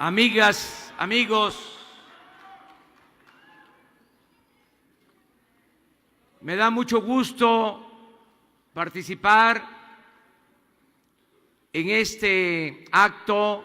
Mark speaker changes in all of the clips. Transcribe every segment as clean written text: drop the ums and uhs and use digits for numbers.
Speaker 1: Amigas, amigos, me da mucho gusto participar en este acto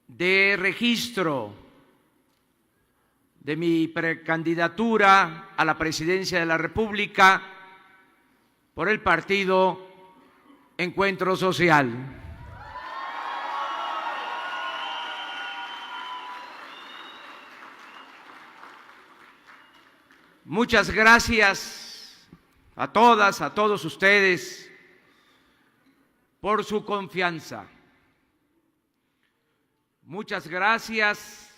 Speaker 1: de registro de mi precandidatura a la presidencia de la República por el partido Encuentro Social. Muchas gracias a todas, a todos ustedes por su confianza. Muchas gracias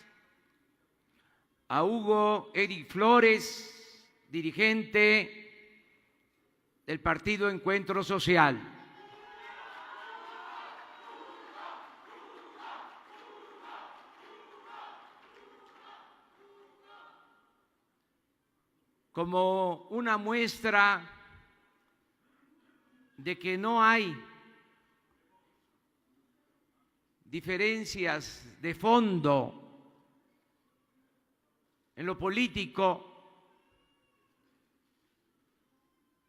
Speaker 1: a Hugo Eric Flores, dirigente del Partido Encuentro Social. Como una muestra de que no hay diferencias de fondo en lo político,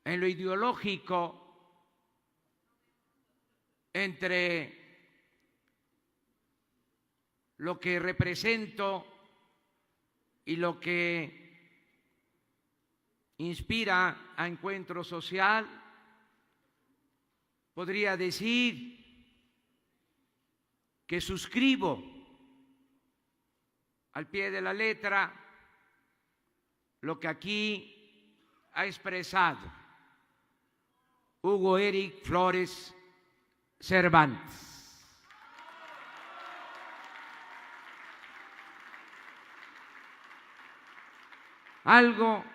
Speaker 1: en lo ideológico, entre lo que represento y lo que inspira a Encuentro Social, podría decir que suscribo al pie de la letra lo que aquí ha expresado Hugo Eric Flores Cervantes. Algo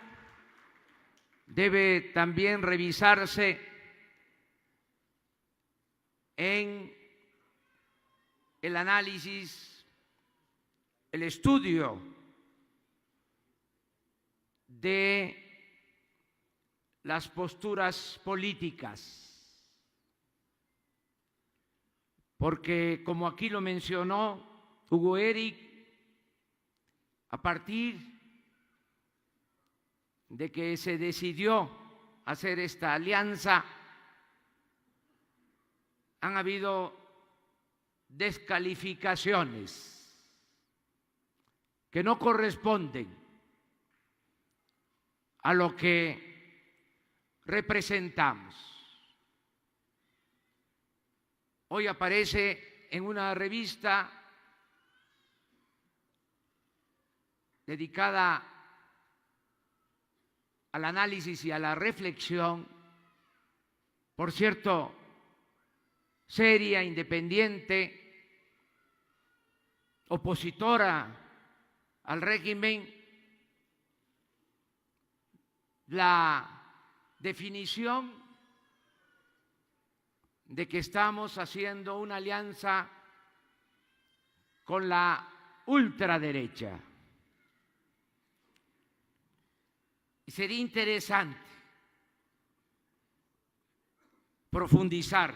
Speaker 1: debe también revisarse en el análisis, el estudio de las posturas políticas, porque como aquí lo mencionó Hugo Eric, a partir de que se decidió hacer esta alianza, han habido descalificaciones que no corresponden a lo que representamos. Hoy aparece en una revista dedicada al análisis y a la reflexión, por cierto, seria, independiente, opositora al régimen, la definición de que estamos haciendo una alianza con la ultraderecha. Y sería interesante profundizar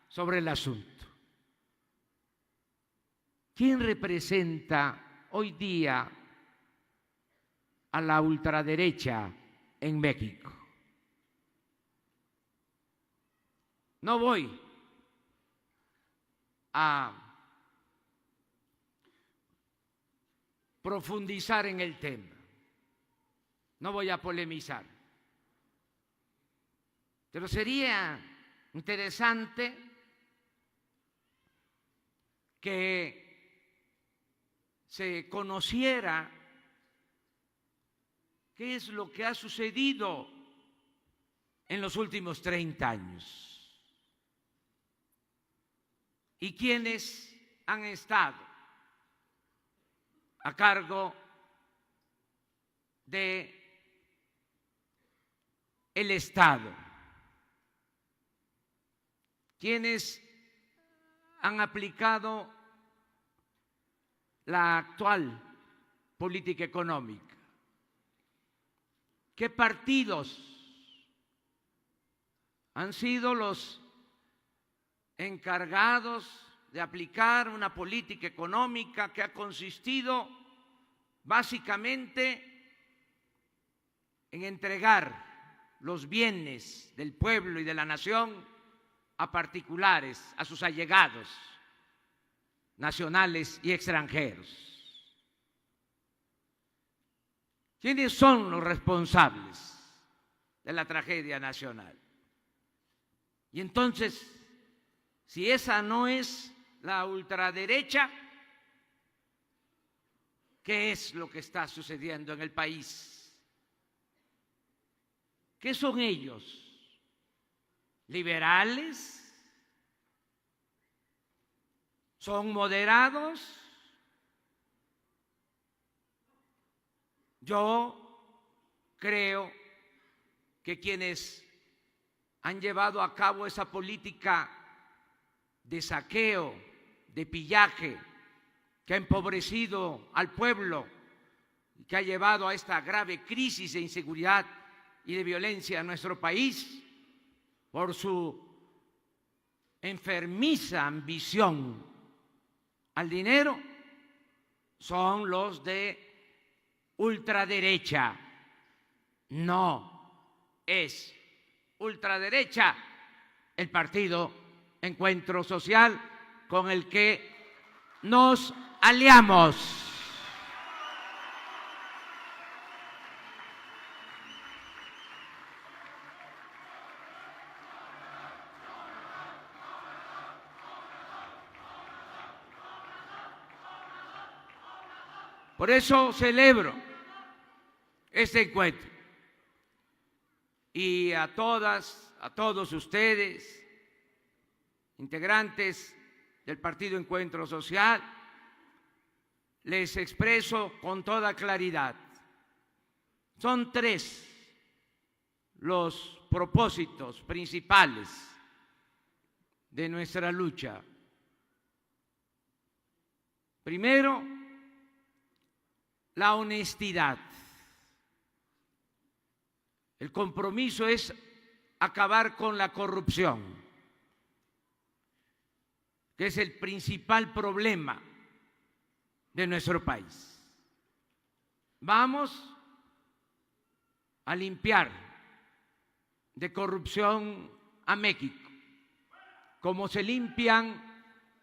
Speaker 1: sobre el asunto. ¿Quién representa hoy día a la ultraderecha en México? No voy a profundizar en el tema. No voy a polemizar, pero sería interesante que se conociera qué es lo que ha sucedido en los últimos 30 años y quiénes han estado a cargo de el Estado, quienes han aplicado la actual política económica, qué partidos han sido los encargados de aplicar una política económica que ha consistido básicamente en entregar los bienes del pueblo y de la nación a particulares, a sus allegados, nacionales y extranjeros. ¿Quiénes son los responsables de la tragedia nacional? Y entonces, si esa no es la ultraderecha, ¿qué es lo que está sucediendo en el país? ¿Qué son ellos? ¿Liberales? ¿Son moderados? Yo creo que quienes han llevado a cabo esa política de saqueo, de pillaje, que ha empobrecido al pueblo y que ha llevado a esta grave crisis de inseguridad y de violencia en nuestro país, por su enfermiza ambición al dinero, son los de ultraderecha. No es ultraderecha el partido Encuentro Social con el que nos aliamos. Por eso celebro este encuentro y a todas, a todos ustedes, integrantes del Partido Encuentro Social, les expreso con toda claridad. Son tres los propósitos principales de nuestra lucha. Primero, la honestidad. El compromiso es acabar con la corrupción, que es el principal problema de nuestro país. Vamos a limpiar de corrupción a México, como se limpian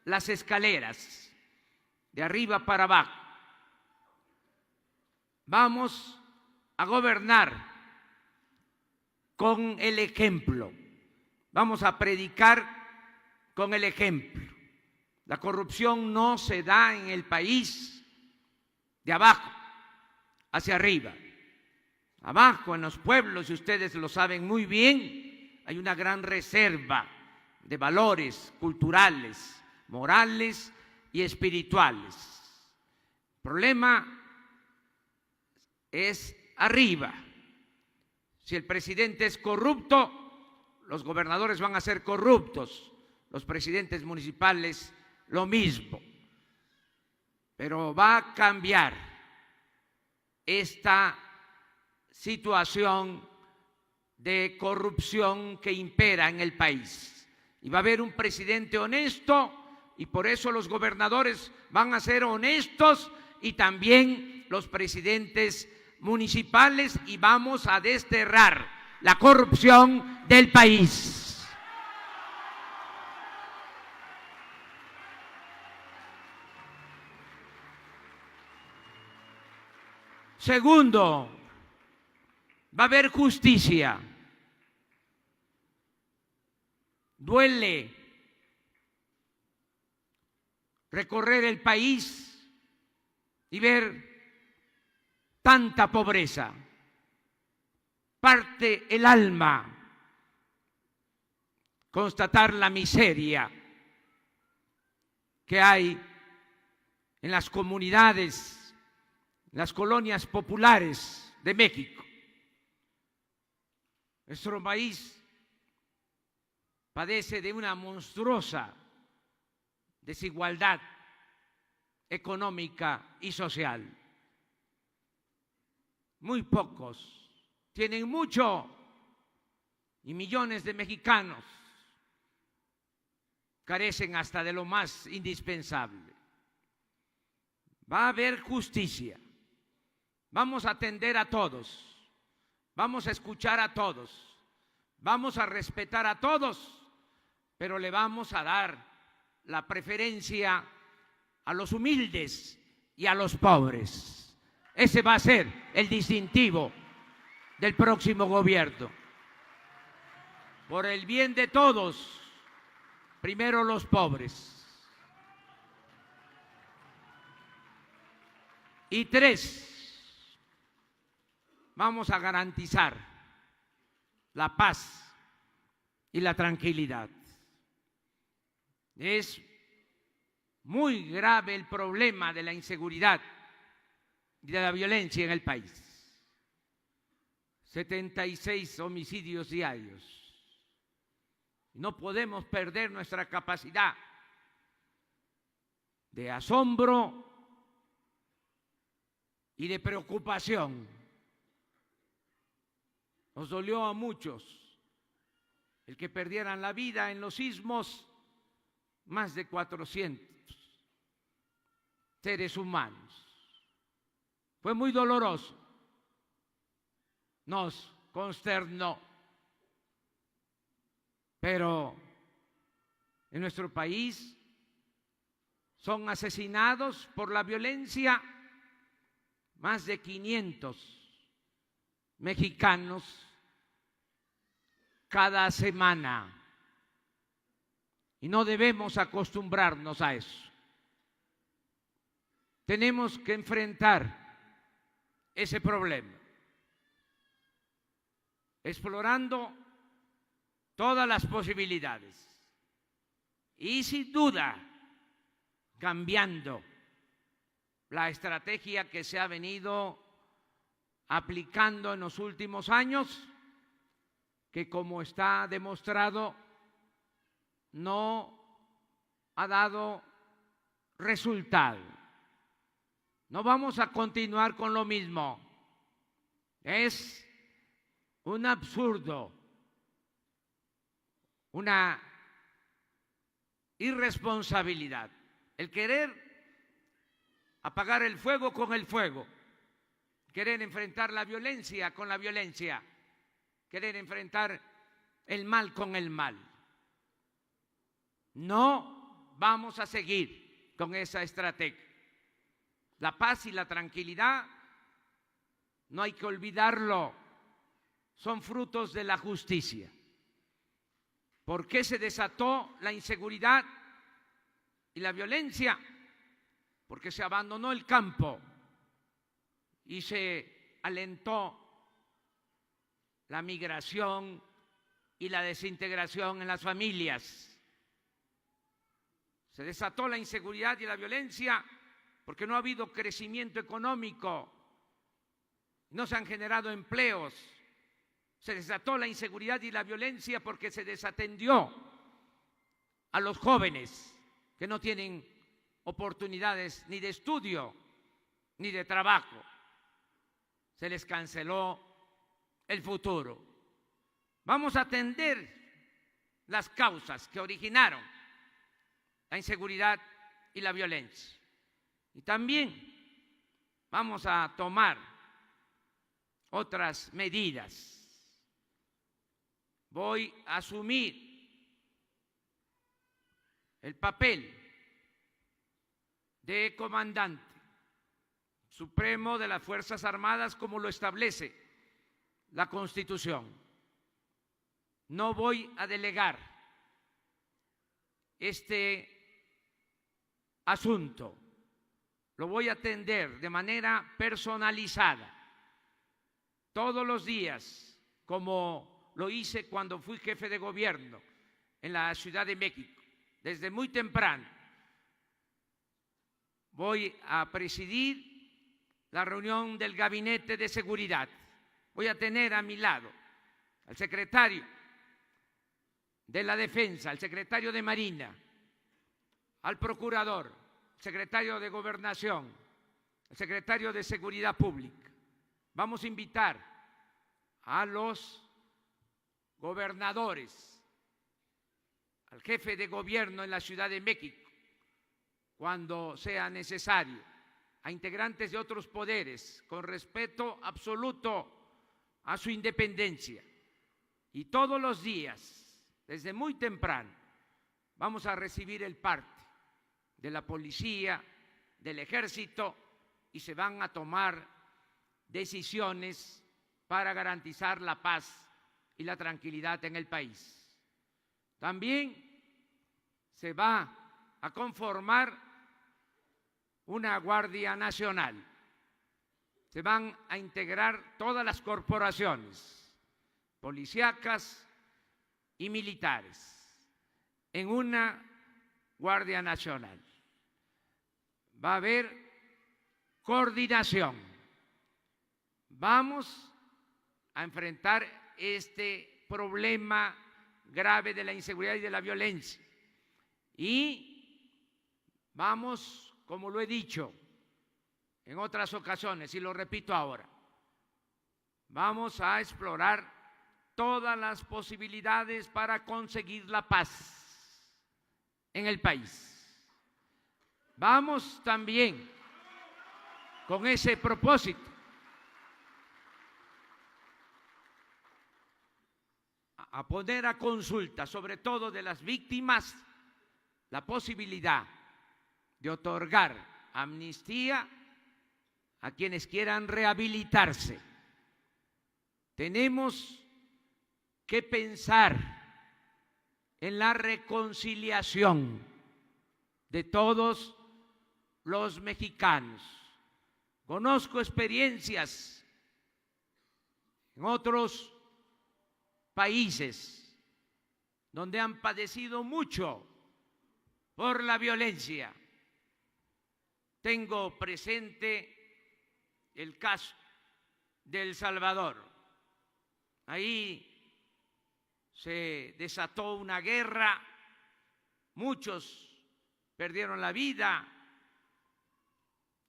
Speaker 1: las escaleras, de arriba para abajo. Vamos a gobernar con el ejemplo. Vamos a predicar con el ejemplo. La corrupción no se da en el país de abajo hacia arriba. Abajo, en los pueblos, y ustedes lo saben muy bien, hay una gran reserva de valores culturales, morales y espirituales. El problema es arriba. Si el presidente es corrupto, los gobernadores van a ser corruptos, los presidentes municipales lo mismo. Pero va a cambiar esta situación de corrupción que impera en el país. Y va a haber un presidente honesto, y por eso los gobernadores van a ser honestos y también los presidentes municipales, y vamos a desterrar la corrupción del país. Segundo, va a haber justicia. Duele recorrer el país y ver tanta pobreza. Parte el alma constatar la miseria que hay en las comunidades, las colonias populares de México. Nuestro país padece de una monstruosa desigualdad económica y social. Muy pocos tienen mucho y millones de mexicanos carecen hasta de lo más indispensable. Va a haber justicia. Vamos a atender a todos. Vamos a escuchar a todos. Vamos a respetar a todos, pero le vamos a dar la preferencia a los humildes y a los pobres. Ese va a ser el distintivo del próximo gobierno. Por el bien de todos, primero los pobres. Y 3, vamos a garantizar la paz y la tranquilidad. Es muy grave el problema de la inseguridad y de la violencia en el país. 76 homicidios diarios. No podemos perder nuestra capacidad de asombro y de preocupación. Nos dolió a muchos el que perdieran la vida en los sismos, más de 400 seres humanos. Fue muy doloroso, nos consternó, pero en nuestro país son asesinados por la violencia más de 500 mexicanos cada semana. Y no debemos acostumbrarnos a eso. Tenemos que enfrentar ese problema, explorando todas las posibilidades y sin duda cambiando la estrategia que se ha venido aplicando en los últimos años, que como está demostrado no ha dado resultado. No vamos a continuar con lo mismo. Es un absurdo, una irresponsabilidad el querer apagar el fuego con el fuego, querer enfrentar la violencia con la violencia, querer enfrentar el mal con el mal. No vamos a seguir con esa estrategia. La paz y la tranquilidad, no hay que olvidarlo, son frutos de la justicia. ¿Por qué se desató la inseguridad y la violencia? Porque se abandonó el campo y se alentó la migración y la desintegración en las familias. Se desató la inseguridad y la violencia porque no ha habido crecimiento económico, no se han generado empleos. Se desató la inseguridad y la violencia porque se desatendió a los jóvenes que no tienen oportunidades ni de estudio ni de trabajo. Se les canceló el futuro. Vamos a atender las causas que originaron la inseguridad y la violencia. Y también vamos a tomar otras medidas. Voy a asumir el papel de comandante supremo de las Fuerzas Armadas como lo establece la Constitución. No voy a delegar este asunto, lo voy a atender de manera personalizada todos los días, como lo hice cuando fui jefe de gobierno en la Ciudad de México. Desde muy temprano voy a presidir la reunión del Gabinete de Seguridad. Voy a tener a mi lado al secretario de la Defensa, al secretario de Marina, al procurador, secretario de Gobernación, el secretario de Seguridad Pública. Vamos a invitar a los gobernadores al jefe de gobierno en la Ciudad de México, cuando sea necesario, a integrantes de otros poderes, con respeto absoluto a su independencia. Y todos los días, desde muy temprano, vamos a recibir el parte de la policía, del ejército, y se van a tomar decisiones para garantizar la paz y la tranquilidad en el país. También se va a conformar una Guardia Nacional. Se van a integrar todas las corporaciones policíacas y militares en una Guardia Nacional. Va a haber coordinación. Vamos a enfrentar este problema grave de la inseguridad y de la violencia. Y vamos, como lo he dicho en otras ocasiones y lo repito ahora, vamos a explorar todas las posibilidades para conseguir la paz en el país. Vamos también con ese propósito a poner a consulta, sobre todo de las víctimas, la posibilidad de otorgar amnistía a quienes quieran rehabilitarse. Tenemos que pensar en la reconciliación de todos los mexicanos. Conozco experiencias en otros países donde han padecido mucho por la violencia. Tengo presente el caso de El Salvador. Ahí se desató una guerra, muchos perdieron la vida,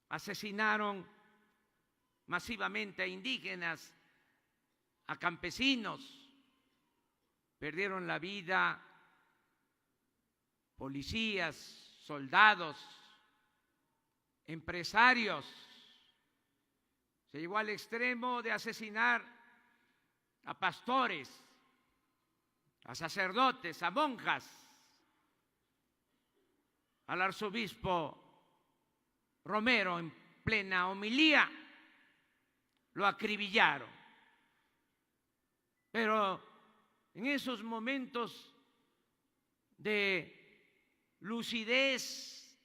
Speaker 1: asesinaron masivamente a indígenas, a campesinos, perdieron la vida policías, soldados, empresarios. Se llegó al extremo de asesinar a pastores, a sacerdotes, a monjas. Al arzobispo Romero, en plena homilía, lo acribillaron. Pero en esos momentos de lucidez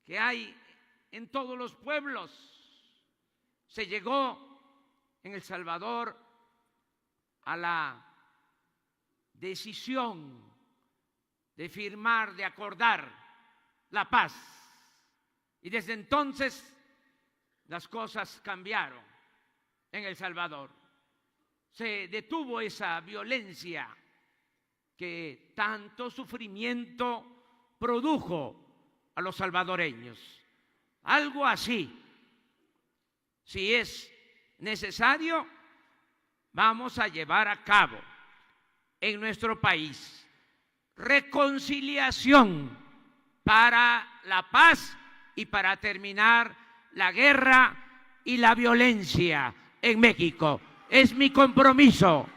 Speaker 1: que hay en todos los pueblos, se llegó en El Salvador a la decisión de firmar, de acordar la paz. Y desde entonces las cosas cambiaron en El Salvador. Se detuvo esa violencia que tanto sufrimiento produjo a los salvadoreños. Algo así, si es necesario, vamos a llevar a cabo en nuestro país reconciliación para la paz y para terminar la guerra y la violencia en México. Es mi compromiso.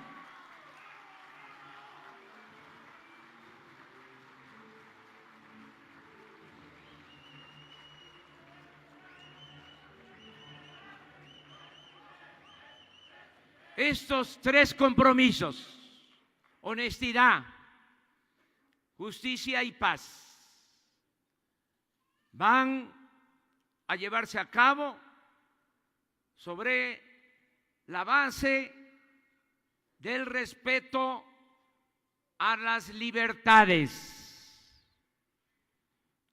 Speaker 1: Estos tres compromisos, honestidad, justicia y paz, van a llevarse a cabo sobre la base del respeto a las libertades.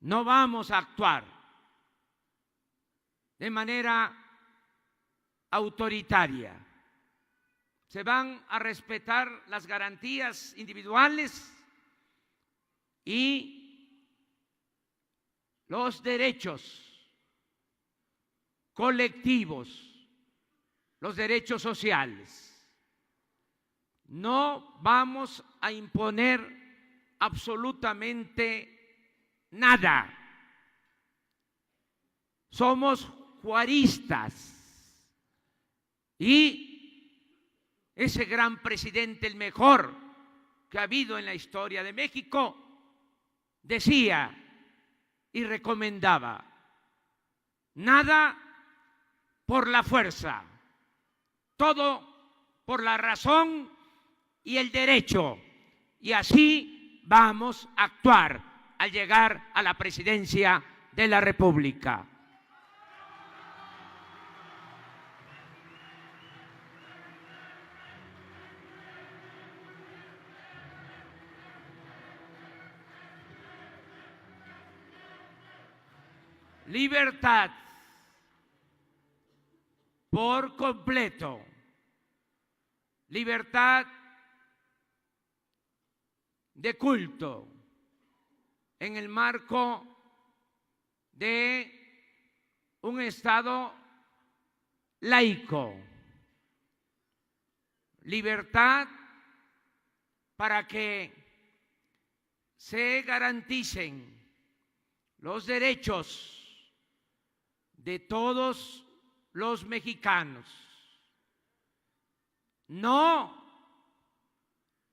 Speaker 1: No vamos a actuar de manera autoritaria. Se van a respetar las garantías individuales y los derechos colectivos, los derechos sociales. No vamos a imponer absolutamente nada. Somos juaristas. Y ese gran presidente, el mejor que ha habido en la historia de México, decía y recomendaba: nada por la fuerza, todo por la razón y el derecho. Y así vamos a actuar al llegar a la presidencia de la República. Libertad por completo. Libertad de culto en el marco de un Estado laico. Libertad para que se garanticen los derechos de todos los mexicanos, no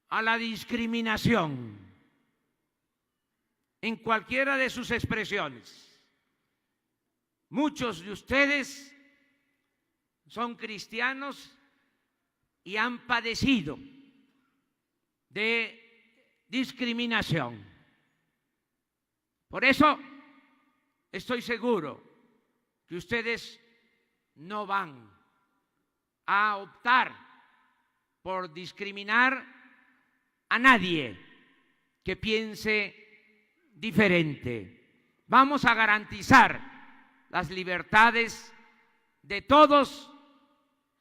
Speaker 1: a la discriminación en cualquiera de sus expresiones. Muchos de ustedes son cristianos y han padecido de discriminación. Por eso estoy seguro que ustedes no van a optar por discriminar a nadie que piense diferente. Vamos a garantizar las libertades de todos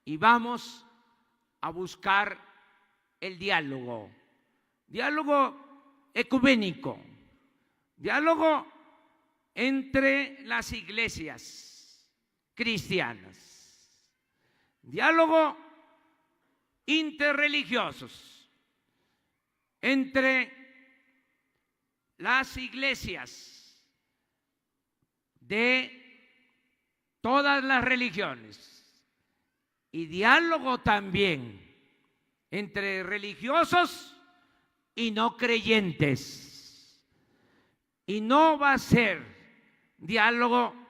Speaker 1: y vamos a buscar el diálogo. Diálogo ecuménico, diálogo entre las iglesias cristianas, diálogo interreligiosos entre las iglesias de todas las religiones y diálogo también entre religiosos y no creyentes. Y no va a ser diálogo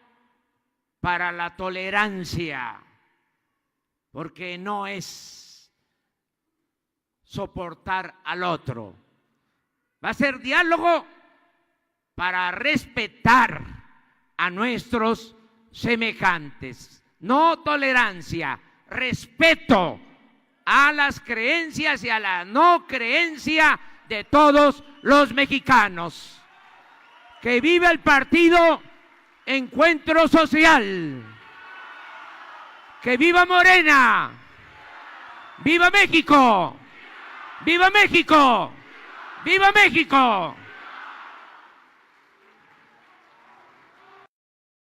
Speaker 1: para la tolerancia, porque no es soportar al otro. Va a ser diálogo para respetar a nuestros semejantes. No tolerancia, respeto a las creencias y a la no creencia de todos los mexicanos. Que viva el partido Encuentro Social. Que viva Morena. ¡Viva México! ¡Viva México! ¡Viva México!